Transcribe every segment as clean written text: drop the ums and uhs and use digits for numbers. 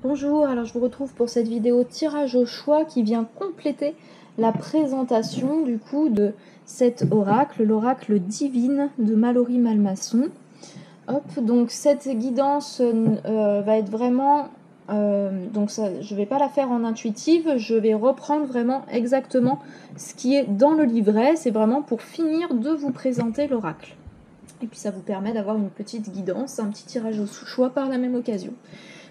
Bonjour, alors je vous retrouve pour cette vidéo tirage au choix qui vient compléter la présentation du coup de cet oracle, l'oracle divine de Mallory Malmason. Hop, donc cette guidance va être vraiment, je ne vais pas la faire en intuitive, je vais reprendre vraiment exactement ce qui est dans le livret, c'est vraiment pour finir de vous présenter l'oracle. Et puis ça vous permet d'avoir une petite guidance, un petit tirage au choix par la même occasion.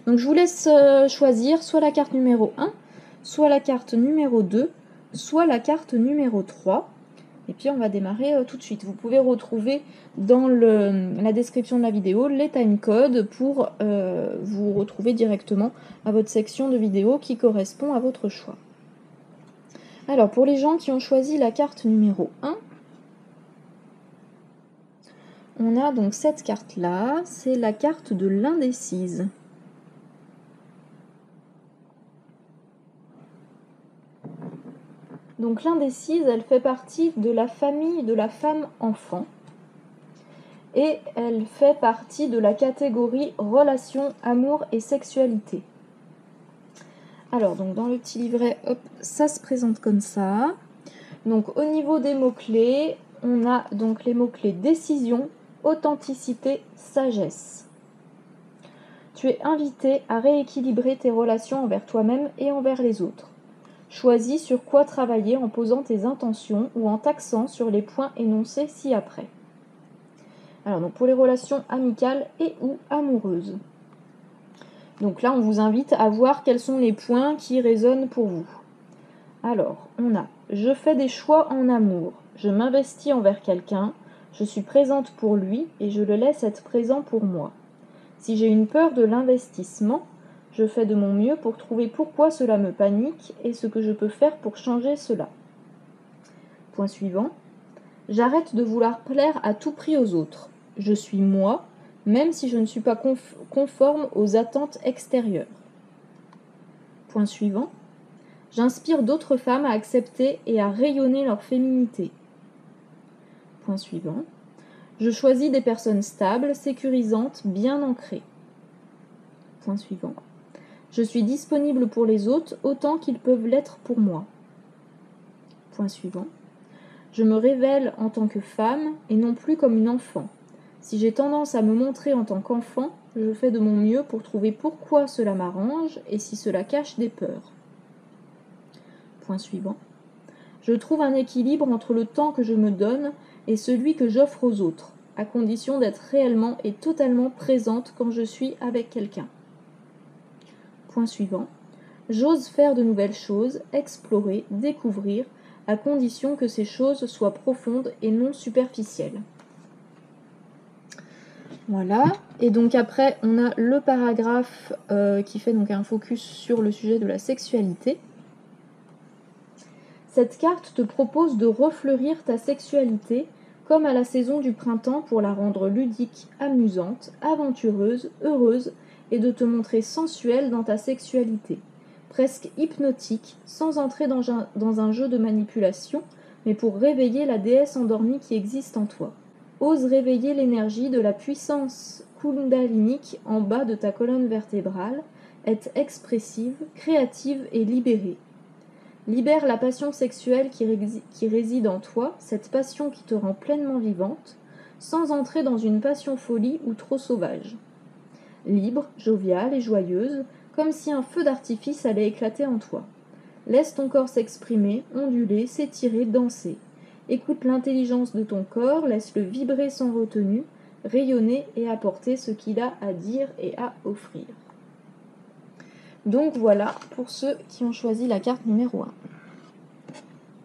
Donc je vous laisse choisir soit la carte numéro 1, soit la carte numéro 2, soit la carte numéro 3. Et puis on va démarrer tout de suite. Vous pouvez retrouver dans la description de la vidéo les timecodes pour vous retrouver directement à votre section de vidéo qui correspond à votre choix. Alors pour les gens qui ont choisi la carte numéro 1, on a donc cette carte-là, c'est la carte de l'indécise. Donc l'indécise, elle fait partie de la famille de la femme-enfant et elle fait partie de la catégorie relations, amour et sexualité. Alors, donc dans le petit livret, hop, ça se présente comme ça. Donc au niveau des mots-clés, on a donc les mots-clés décision, authenticité, sagesse. Tu es invité à rééquilibrer tes relations envers toi-même et envers les autres. Choisis sur quoi travailler en posant tes intentions ou en t'axant sur les points énoncés ci-après. Alors donc pour les relations amicales et ou amoureuses. Donc là on vous invite à voir quels sont les points qui résonnent pour vous. Alors on a « Je fais des choix en amour, je m'investis envers quelqu'un, je suis présente pour lui et je le laisse être présent pour moi. Si j'ai une peur de l'investissement, je fais de mon mieux pour trouver pourquoi cela me panique et ce que je peux faire pour changer cela. » Point suivant. J'arrête de vouloir plaire à tout prix aux autres. Je suis moi, même si je ne suis pas conforme aux attentes extérieures. Point suivant. J'inspire d'autres femmes à accepter et à rayonner leur féminité. Point suivant. Je choisis des personnes stables, sécurisantes, bien ancrées. Point suivant. Je suis disponible pour les autres autant qu'ils peuvent l'être pour moi. Point suivant. Je me révèle en tant que femme et non plus comme une enfant. Si j'ai tendance à me montrer en tant qu'enfant, je fais de mon mieux pour trouver pourquoi cela m'arrange et si cela cache des peurs. Point suivant. Je trouve un équilibre entre le temps que je me donne et celui que j'offre aux autres, à condition d'être réellement et totalement présente quand je suis avec quelqu'un. Point suivant. J'ose faire de nouvelles choses, explorer, découvrir, à condition que ces choses soient profondes et non superficielles. Voilà, et donc après on a le paragraphe qui fait donc un focus sur le sujet de la sexualité. Cette carte te propose de refleurir ta sexualité comme à la saison du printemps pour la rendre ludique, amusante, aventureuse, heureuse et de te montrer sensuelle dans ta sexualité, presque hypnotique, sans entrer dans un jeu de manipulation, mais pour réveiller la déesse endormie qui existe en toi. Ose réveiller l'énergie de la puissance kundalinique en bas de ta colonne vertébrale, être expressive, créative et libérée. Libère la passion sexuelle qui réside en toi, cette passion qui te rend pleinement vivante, sans entrer dans une passion folie ou trop sauvage. Libre, joviale et joyeuse, comme si un feu d'artifice allait éclater en toi. Laisse ton corps s'exprimer, onduler, s'étirer, danser. Écoute l'intelligence de ton corps, laisse-le vibrer sans retenue, rayonner et apporter ce qu'il a à dire et à offrir. Donc voilà pour ceux qui ont choisi la carte numéro 1.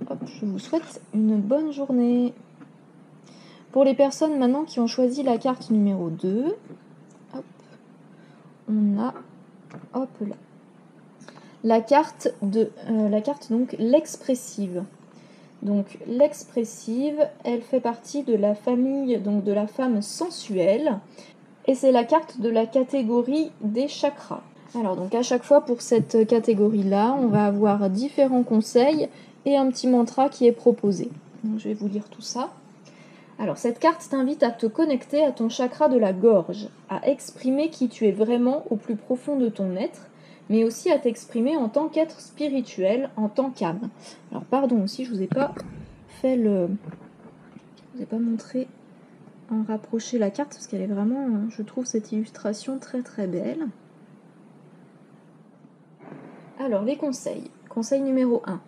Hop, je vous souhaite une bonne journée. Pour les personnes maintenant qui ont choisi la carte numéro 2, hop, on a hop là, la carte donc l'expressive. Donc l'expressive, elle fait partie de la famille donc de la femme sensuelle et c'est la carte de la catégorie des chakras. Alors donc à chaque fois pour cette catégorie-là, on va avoir différents conseils et un petit mantra qui est proposé. Donc je vais vous lire tout ça. Alors cette carte t'invite à te connecter à ton chakra de la gorge, à exprimer qui tu es vraiment au plus profond de ton être, mais aussi à t'exprimer en tant qu'être spirituel, en tant qu'âme. Alors pardon aussi, je vous ai pas montré en rapprocher la carte parce qu'elle est vraiment, je trouve cette illustration très très belle. Alors les conseils. Conseil numéro 1.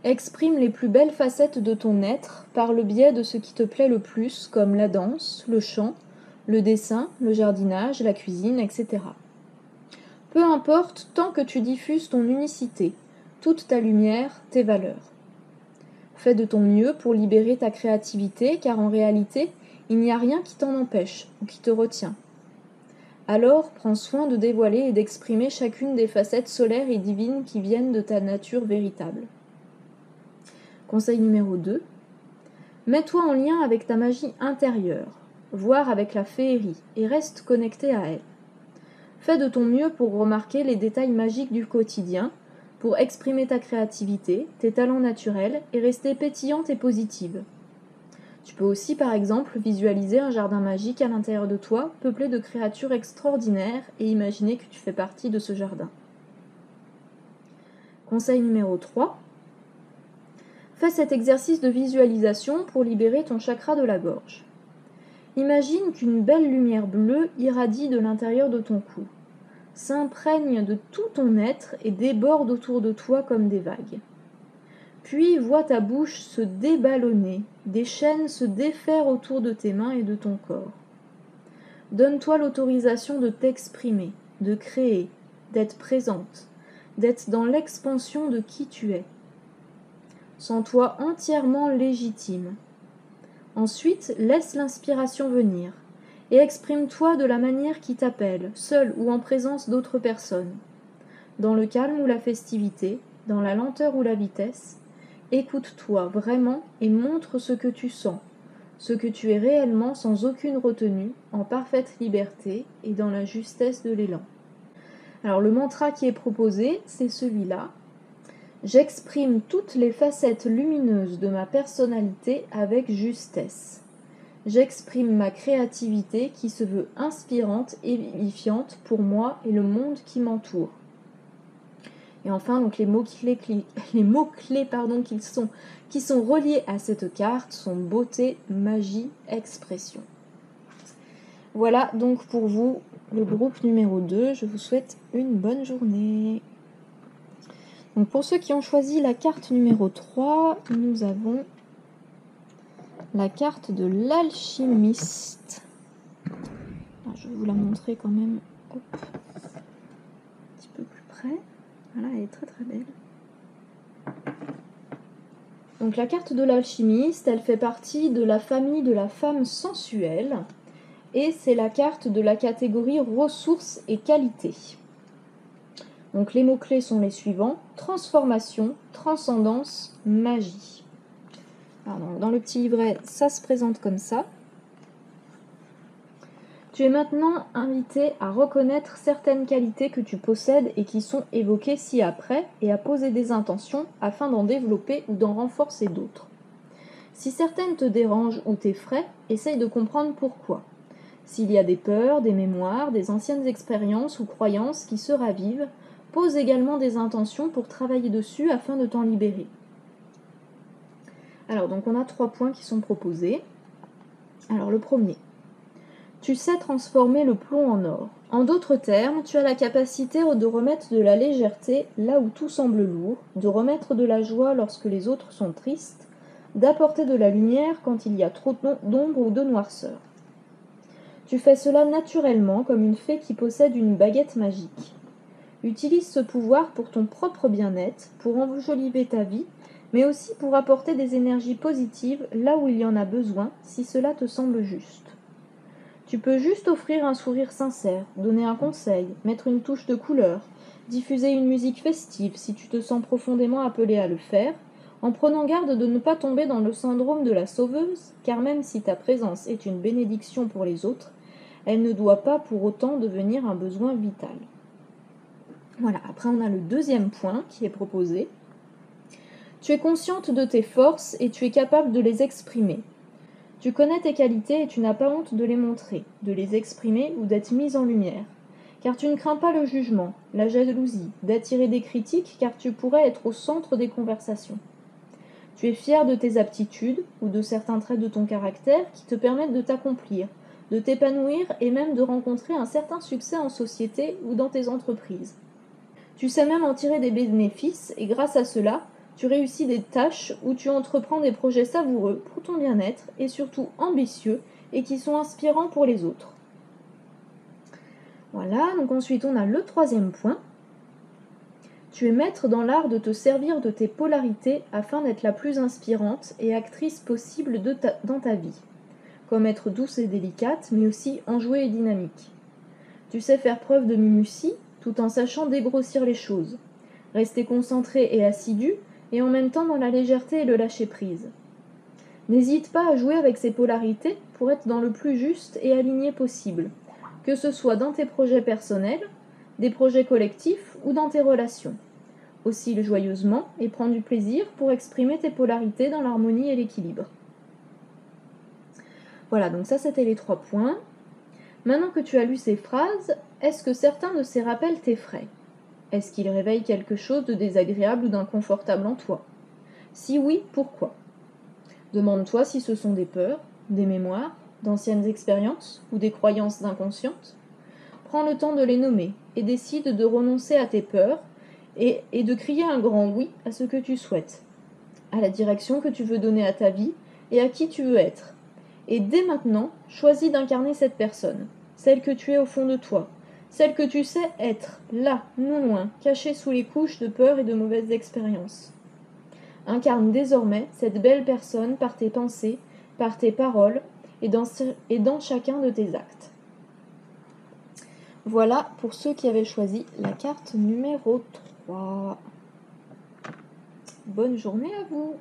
Exprime les plus belles facettes de ton être par le biais de ce qui te plaît le plus, comme la danse, le chant, le dessin, le jardinage, la cuisine, etc. Peu importe tant que tu diffuses ton unicité, toute ta lumière, tes valeurs. Fais de ton mieux pour libérer ta créativité, car en réalité, il n'y a rien qui t'en empêche ou qui te retient. Alors, prends soin de dévoiler et d'exprimer chacune des facettes solaires et divines qui viennent de ta nature véritable. Conseil numéro 2. Mets-toi en lien avec ta magie intérieure, voire avec la féerie, et reste connecté à elle. Fais de ton mieux pour remarquer les détails magiques du quotidien, pour exprimer ta créativité, tes talents naturels et rester pétillante et positive. Tu peux aussi, par exemple, visualiser un jardin magique à l'intérieur de toi, peuplé de créatures extraordinaires, et imaginer que tu fais partie de ce jardin. Conseil numéro 3. Fais cet exercice de visualisation pour libérer ton chakra de la gorge. Imagine qu'une belle lumière bleue irradie de l'intérieur de ton cou, s'imprègne de tout ton être et déborde autour de toi comme des vagues. Puis vois ta bouche se déballonner, des chaînes se défaire autour de tes mains et de ton corps. Donne-toi l'autorisation de t'exprimer, de créer, d'être présente, d'être dans l'expansion de qui tu es. Sens-toi entièrement légitime. Ensuite, laisse l'inspiration venir et exprime-toi de la manière qui t'appelle, seul ou en présence d'autres personnes. Dans le calme ou la festivité, dans la lenteur ou la vitesse, écoute-toi vraiment et montre ce que tu sens, ce que tu es réellement sans aucune retenue, en parfaite liberté et dans la justesse de l'élan. Alors le mantra qui est proposé, c'est celui-là. J'exprime toutes les facettes lumineuses de ma personnalité avec justesse. J'exprime ma créativité qui se veut inspirante et vivifiante pour moi et le monde qui m'entoure. Et enfin, donc les mots-clés qui sont reliés à cette carte sont beauté, magie, expression. Voilà donc pour vous le groupe numéro 2. Je vous souhaite une bonne journée. Donc pour ceux qui ont choisi la carte numéro 3, nous avons la carte de l'alchimiste. Alors, je vais vous la montrer quand même un petit peu plus près. Voilà, elle est très très belle. Donc la carte de l'alchimiste, elle fait partie de la famille de la femme sensuelle et c'est la carte de la catégorie ressources et qualités. Donc les mots-clés sont les suivants: transformation, transcendance, magie. Alors, dans le petit livret, ça se présente comme ça. Tu es maintenant invité à reconnaître certaines qualités que tu possèdes et qui sont évoquées ci-après et à poser des intentions afin d'en développer ou d'en renforcer d'autres. Si certaines te dérangent ou t'effraient, essaye de comprendre pourquoi. S'il y a des peurs, des mémoires, des anciennes expériences ou croyances qui se ravivent, pose également des intentions pour travailler dessus afin de t'en libérer. Alors donc on a 3 points qui sont proposés. Alors le premier. Tu sais transformer le plomb en or. En d'autres termes, tu as la capacité de remettre de la légèreté là où tout semble lourd, de remettre de la joie lorsque les autres sont tristes, d'apporter de la lumière quand il y a trop d'ombre ou de noirceur. Tu fais cela naturellement comme une fée qui possède une baguette magique. Utilise ce pouvoir pour ton propre bien-être, pour enjoliver ta vie, mais aussi pour apporter des énergies positives là où il y en a besoin, si cela te semble juste. Tu peux juste offrir un sourire sincère, donner un conseil, mettre une touche de couleur, diffuser une musique festive si tu te sens profondément appelé à le faire, en prenant garde de ne pas tomber dans le syndrome de la sauveuse, car même si ta présence est une bénédiction pour les autres, elle ne doit pas pour autant devenir un besoin vital. Voilà, après on a le deuxième point qui est proposé. Tu es consciente de tes forces et tu es capable de les exprimer. Tu connais tes qualités et tu n'as pas honte de les montrer, de les exprimer ou d'être mise en lumière. car tu ne crains pas le jugement, la jalousie, d'attirer des critiques, car tu pourrais être au centre des conversations. Tu es fier de tes aptitudes ou de certains traits de ton caractère qui te permettent de t'accomplir, de t'épanouir et même de rencontrer un certain succès en société ou dans tes entreprises. Tu sais même en tirer des bénéfices et grâce à cela, tu réussis des tâches où tu entreprends des projets savoureux pour ton bien-être et surtout ambitieux et qui sont inspirants pour les autres. Voilà, donc ensuite on a le troisième point. Tu es maître dans l'art de te servir de tes polarités afin d'être la plus inspirante et actrice possible dans ta vie, comme être douce et délicate, mais aussi enjouée et dynamique. Tu sais faire preuve de minutie, tout en sachant dégrossir les choses, rester concentré et assidu, et en même temps dans la légèreté et le lâcher-prise. N'hésite pas à jouer avec ces polarités pour être dans le plus juste et aligné possible, que ce soit dans tes projets personnels, des projets collectifs ou dans tes relations. Oscille joyeusement et prends du plaisir pour exprimer tes polarités dans l'harmonie et l'équilibre. Voilà, donc ça c'était les 3 points. Maintenant que tu as lu ces phrases, est-ce que certains de ces rappels t'effraient ? Est-ce qu'ils réveillent quelque chose de désagréable ou d'inconfortable en toi ? Si oui, pourquoi ? Demande-toi si ce sont des peurs, des mémoires, d'anciennes expériences ou des croyances inconscientes. Prends le temps de les nommer et décide de renoncer à tes peurs et de crier un grand oui à ce que tu souhaites, à la direction que tu veux donner à ta vie et à qui tu veux être. Et dès maintenant, choisis d'incarner cette personne, celle que tu es au fond de toi, celle que tu sais être, là, non loin, cachée sous les couches de peur et de mauvaises expériences. Incarne désormais cette belle personne par tes pensées, par tes paroles et dans chacun de tes actes. Voilà pour ceux qui avaient choisi la carte numéro 3. Bonne journée à vous!